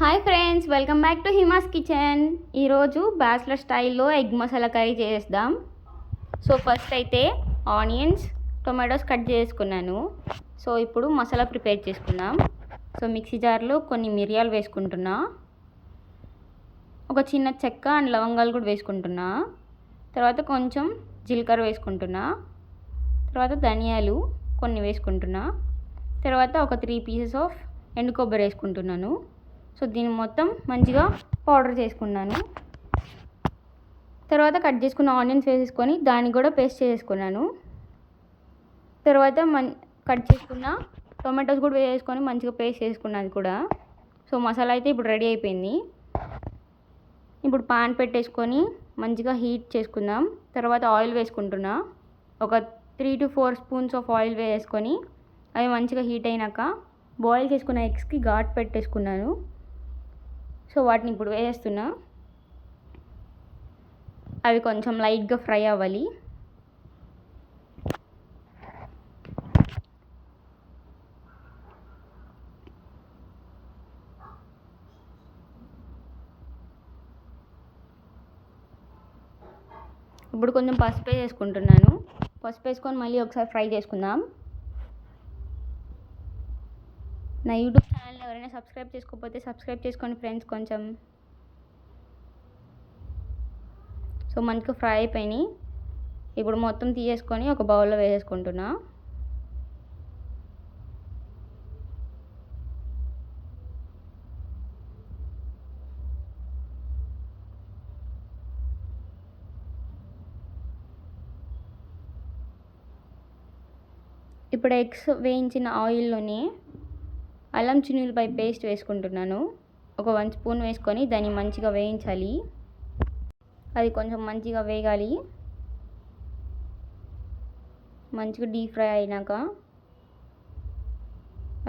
Hi friends, welcome back to Hima's kitchen. ఈరోజు bachelor స్టైల్లో egg masala curry చేద్దాం. సో ఫస్ట్ అయితే ఆనియన్స్, టొమాటోస్ కట్ చేసుకున్నాను. సో ఇప్పుడు మసాలా ప్రిపేర్ చేసుకుందాం. సో మిక్సీ జార్లో కొన్ని మిరియాలు వేసుకుంటున్నా, ఒక చిన్న చెక్క అండ్ లవంగాలు కూడా వేసుకుంటున్నా, తర్వాత కొంచెం జీలకర్ర వేసుకుంటున్నా, తర్వాత ధనియాలు కొన్ని వేసుకుంటున్నా, తర్వాత ఒక 3 పీసెస్ ఆఫ్ ఎండు కొబ్బరి వేసుకుంటున్నాను. సో దీన్ని మొత్తం మంచిగా పౌడర్ చేసుకున్నాను. తర్వాత కట్ చేసుకున్న ఆనియన్స్ వేసేసుకొని దాన్ని కూడా పేస్ట్ చేసుకున్నాను. తర్వాత కట్ చేసుకున్న టొమాటోస్ కూడా వేసుకొని మంచిగా పేస్ట్ చేసుకున్నది కూడా. సో మసాలా అయితే ఇప్పుడు రెడీ అయిపోయింది. ఇప్పుడు పాన్ పెట్టేసుకొని మంచిగా హీట్ చేసుకుందాం. తర్వాత ఆయిల్ వేసుకుంటున్నా, ఒక 3 to 4 స్పూన్స్ ఆఫ్ ఆయిల్ వేసుకొని అవి మంచిగా హీట్ అయినాక బాయిల్ చేసుకున్న ఎగ్స్కి ఘాట్ పెట్టేసుకున్నాను. సో వాటిని ఇప్పుడు వేసేస్తున్నా. అవి కొంచెం లైట్గా ఫ్రై అవ్వాలి. ఇప్పుడు కొంచెం పసుపు వేసుకుంటున్నాను. పసుపు వేసుకొని మళ్ళీ ఒకసారి ఫ్రై చేసుకుందాం. నా యూట్యూబ్ ఛానల్ ఎవరైనా సబ్స్క్రైబ్ చేసుకోకపోతే సబ్స్క్రైబ్ చేసుకోండి ఫ్రెండ్స్ కొంచెం. సో మంచిగా ఫ్రై అయిపోయినాయి. ఇప్పుడు మొత్తం తీసేసుకొని ఒక బౌల్లో వేసేసుకుంటున్నా. ఇప్పుడు ఎగ్స్ వేయించిన ఆయిల్లోనే అల్లం చిన్నులపై పేస్ట్ వేసుకుంటున్నాను. ఒక 1 స్పూన్ వేసుకొని దాన్ని మంచిగా వేయించాలి. అది కొంచెం మంచిగా వేగాలి. మంచిగా డీప్ ఫ్రై అయినాక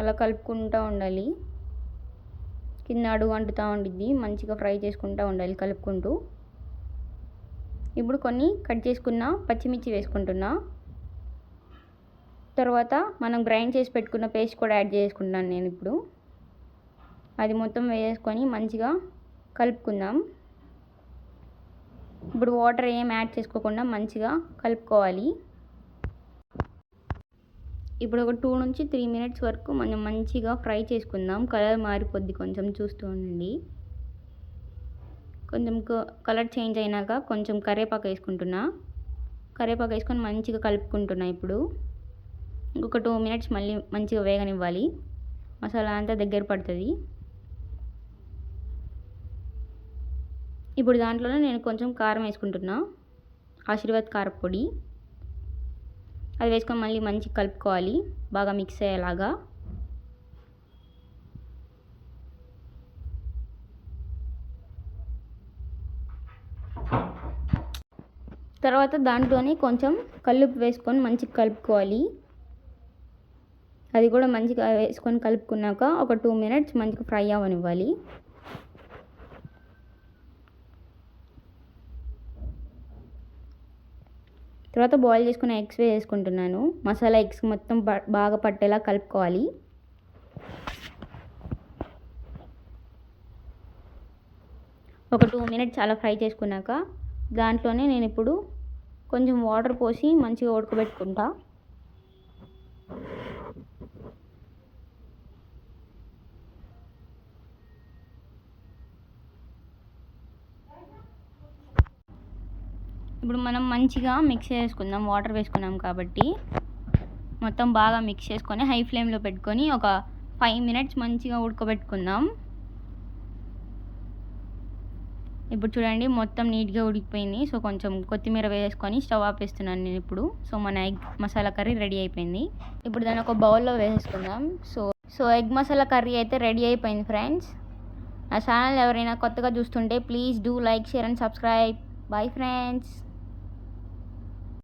అలా కలుపుకుంటూ ఉండాలి. కింద అడుగు అంటుతూ ఉండిద్ది. మంచిగా ఫ్రై చేసుకుంటూ ఉండాలి కలుపుకుంటూ. ఇప్పుడు కొన్ని కట్ చేసుకున్న పచ్చిమిర్చి వేసుకుంటున్నా. తర్వాత మనం గ్రైండ్ చేసి పెట్టుకున్న పేస్ట్ కూడా యాడ్ చేసుకుంటున్నాను నేను. ఇప్పుడు అది మొత్తం వేసుకొని మంచిగా కలుపుకుందాం. ఇప్పుడు వాటర్ ఏం యాడ్ చేసుకోకుండా మంచిగా కలుపుకోవాలి. ఇప్పుడు ఒక 2 నుంచి 3 మినిట్స్ వరకు మనం మంచిగా ఫ్రై చేసుకుందాం. కలర్ మారిపోద్ది, కొంచెం చూస్తూ ఉండండి. కొంచెం కలర్ చేంజ్ అయినాక కొంచెం కరివేపాకు వేసుకుంటున్నా. కరివేపాకు వేసుకొని మంచిగా కలుపుకుంటున్నా. ఇప్పుడు ఇంకొక 2 మినిట్స్ మళ్ళీ మంచిగా వేగనివ్వాలి. మసాలా అంతా దగ్గర పడుతుంది. ఇప్పుడు దాంట్లోనే నేను కొంచెం కారం వేసుకుంటున్నా, ఆశీర్వాద్ కారపొడి. అది వేసుకొని మళ్ళీ మంచిగా కలుపుకోవాలి, బాగా మిక్స్ అయ్యేలాగా. తర్వాత దాంట్లోనే కొంచెం కల్లుప్పు వేసుకొని మంచిగా కలుపుకోవాలి. అది కూడా మంచిగా వేసుకొని కలుపుకున్నాక ఒక 2 మినిట్స్ మంచిగా ఫ్రై అవ్వనివ్వాలి. తర్వాత బాయిల్ చేసుకున్న ఎగ్స్ వేసుకుంటున్నాను. మసాలా ఎగ్స్ మొత్తం బాగా పట్టేలా కలుపుకోవాలి. ఒక 2 మినిట్స్ అలా ఫ్రై చేసుకున్నాక దాంట్లోనే నేను ఇప్పుడు కొంచెం వాటర్ పోసి మంచిగా ఉడకబెట్టుకుంటా. ఇప్పుడు మనం మంచిగా మిక్స్ చేసుకుందాం. వాటర్ వేసుకున్నాం కాబట్టి మొత్తం బాగా మిక్స్ చేసుకొని హై ఫ్లేమ్లో పెట్టుకొని ఒక 5 మినిట్స్ మంచిగా ఉడకబెట్టుకుందాం. ఇప్పుడు చూడండి మొత్తం నీట్గా ఉడికిపోయింది. సో కొంచెం కొత్తిమీర వేసుకొని స్టవ్ ఆపేస్తున్నాను నేను ఇప్పుడు. సో మన ఎగ్ మసాలా కర్రీ రెడీ అయిపోయింది. ఇప్పుడు దాన్ని ఒక బౌల్లో వేసేసుకుందాం. సో ఎగ్ మసాలా కర్రీ అయితే రెడీ అయిపోయింది ఫ్రెండ్స్. నా ఛానల్ ఎవరైనా కొత్తగా చూస్తుంటే please do like, share and subscribe. Bye friends.